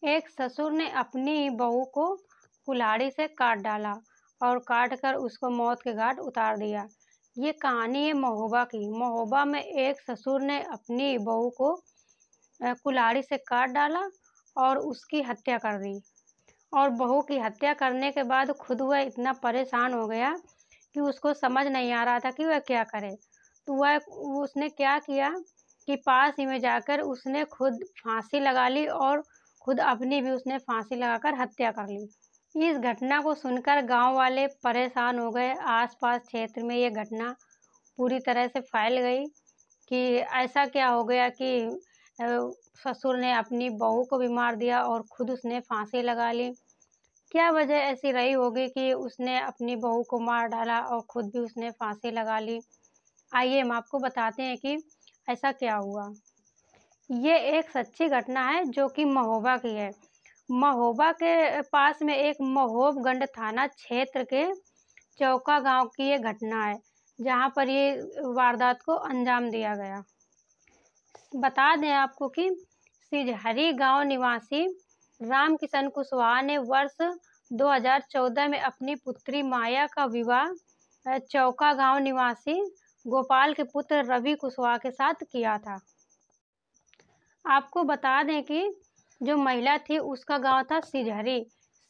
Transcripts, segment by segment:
एक ससुर ने अपनी बहू को कुल्हाड़ी से काट डाला और काट कर उसको मौत के घाट उतार दिया। ये कहानी है महोबा की। महोबा में एक ससुर ने अपनी बहू को कुल्हाड़ी से काट डाला और उसकी हत्या कर दी। और बहू की हत्या करने के बाद खुद वह इतना परेशान हो गया कि उसको समझ नहीं आ रहा था कि वह क्या करे। तो वह उसने क्या किया कि पास ही में जाकर उसने खुद फांसी लगा ली और खुद अपनी भी उसने फांसी लगाकर हत्या कर ली। इस घटना को सुनकर गांव वाले परेशान हो गए। आस-पास क्षेत्र में ये घटना पूरी तरह से फैल गई कि ऐसा क्या हो गया कि अ, ससुर ने अपनी बहू को भी मार दिया और खुद उसने फांसी लगा ली। क्या वजह ऐसी रही होगी कि उसने अपनी बहू को मार डाला और खुद भी उसने फांसी लगा ली? आइए हम आपको बताते हैं कि ऐसा क्या हुआ। ये एक सच्ची घटना है जो कि महोबा की है। महोबा के पास में एक महोबगंज थाना क्षेत्र के चौका गाँव की ये घटना है, जहाँ पर ये वारदात को अंजाम दिया गया। बता दें आपको कि सिरहरी गांव निवासी रामकिशन कुशवाहा ने वर्ष 2014 में अपनी पुत्री माया का विवाह चौका गांव निवासी गोपाल के पुत्र रवि कुशवाहा के साथ किया था। आपको बता दें कि जो महिला थी उसका गांव था सिरहरी।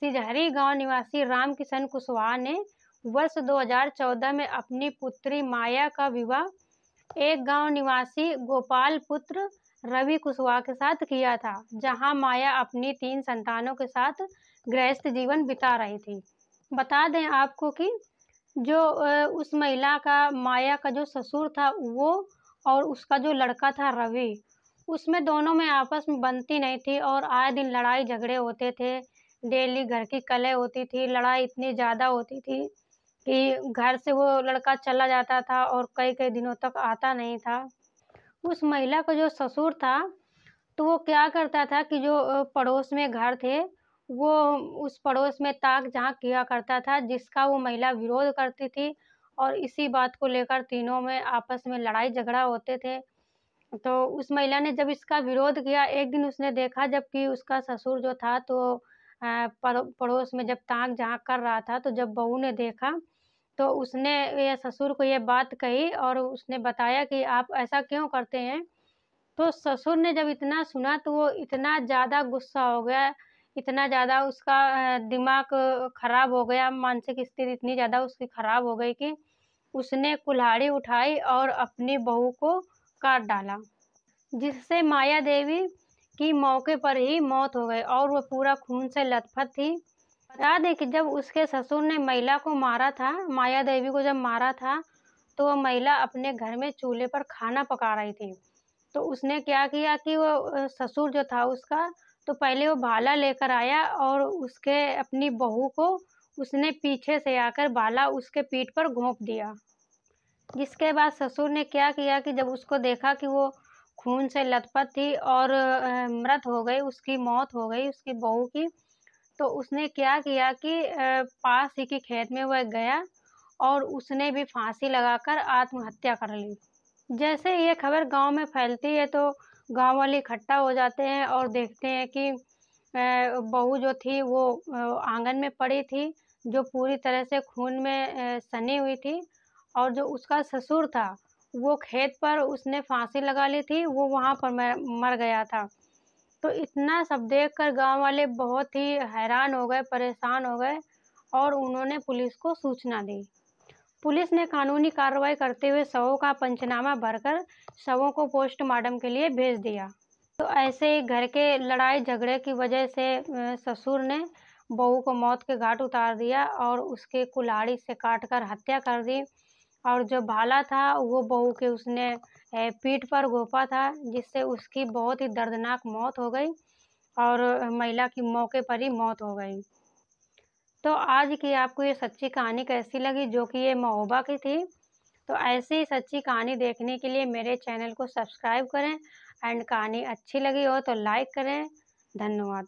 सिरहरी गांव निवासी रामकिशन कुशवाहा ने वर्ष 2014 में अपनी पुत्री माया का विवाह एक गांव निवासी गोपाल पुत्र रवि कुशवाहा के साथ किया था, जहां माया अपनी 3 संतानों के साथ गृहस्थ जीवन बिता रही थी। बता दें आपको कि जो उस महिला का माया का जो ससुर था वो और उसका जो लड़का था रवि, उसमें दोनों में आपस में बनती नहीं थी और आए दिन लड़ाई झगड़े होते थे। डेली घर की कलह होती थी, लड़ाई इतनी ज़्यादा होती थी कि घर से वो लड़का चला जाता था और कई-कई दिनों तक आता नहीं था। उस महिला का जो ससुर था, तो वो क्या करता था कि जो पड़ोस में घर थे, वो उस पड़ोस में ताक-झाँक किया करता था, जिसका वो महिला विरोध करती थी और इसी बात को लेकर तीनों में आपस में लड़ाई-झगड़ा होते थे। तो उस महिला ने जब इसका विरोध किया, एक दिन उसने देखा जबकि उसका ससुर जो था तो पड़ोस में जब ताक-झाँक कर रहा था, तो जब बहू ने देखा तो उसने ये ससुर को ये बात कही और उसने बताया कि आप ऐसा क्यों करते हैं? तो ससुर ने जब इतना सुना तो वो इतना ज़्यादा गुस्सा हो गया, इतना ज़्यादा उसका दिमाग खराब हो गया, मानसिक स्थिति इतनी ज़्यादा उसकी खराब हो गई कि उसने कुल्हाड़ी उठाई और अपनी बहू को काट डाला, जिससे माया देवी की मौके पर ही मौत हो गई और वो पूरा खून से लथपथ थी। बता दें कि जब उसके ससुर ने महिला को मारा था, माया देवी को जब मारा था, तो वो महिला अपने घर में चूल्हे पर खाना पका रही थी। तो उसने क्या किया कि वो ससुर जो था उसका, तो पहले वो भाला लेकर आया और उसके अपनी बहू को उसने पीछे से आकर भाला उसके पीठ पर घोंप दिया। जिसके बाद ससुर ने क्या किया कि जब उसको देखा कि वो खून से लथपथ थी और मृत हो गई, उसकी मौत हो गई उसकी बहू की, तो उसने क्या किया कि पास ही के खेत में वह गया और उसने भी फांसी लगाकर आत्महत्या कर ली। जैसे ये खबर गाँव में फैलती है तो गाँव वाले इकट्ठा हो जाते हैं और देखते हैं कि बहू जो थी वो आँगन में पड़ी थी, जो पूरी तरह से खून में सनी हुई थी और जो उसका ससुर था, वो खेत पर उसने फांसी लगा ली थी, वो वहाँ पर मर गया था। तो इतना सब देखकर गाँव वाले बहुत ही हैरान हो गए, परेशान हो गए और उन्होंने पुलिस को सूचना दी। पुलिस ने कानूनी कार्रवाई करते हुए शवों का पंचनामा भरकर शवों को पोस्टमार्टम के लिए भेज दिया। तो ऐसे ही घर के लड़ाई झगड़े की वजह से ससुर ने बहू को मौत के घाट उतार दिया और उसके कुल्हाड़ी से काटकर हत्या कर दी और जो भाला था वो बहू के उसने पीठ पर घोंपा था, जिससे उसकी बहुत ही दर्दनाक मौत हो गई और महिला की मौके पर ही मौत हो गई। तो आज की आपको ये सच्ची कहानी कैसी लगी जो कि ये महोबा की थी? तो ऐसी ही सच्ची कहानी देखने के लिए मेरे चैनल को सब्सक्राइब करें एंड कहानी अच्छी लगी हो तो लाइक करें। धन्यवाद।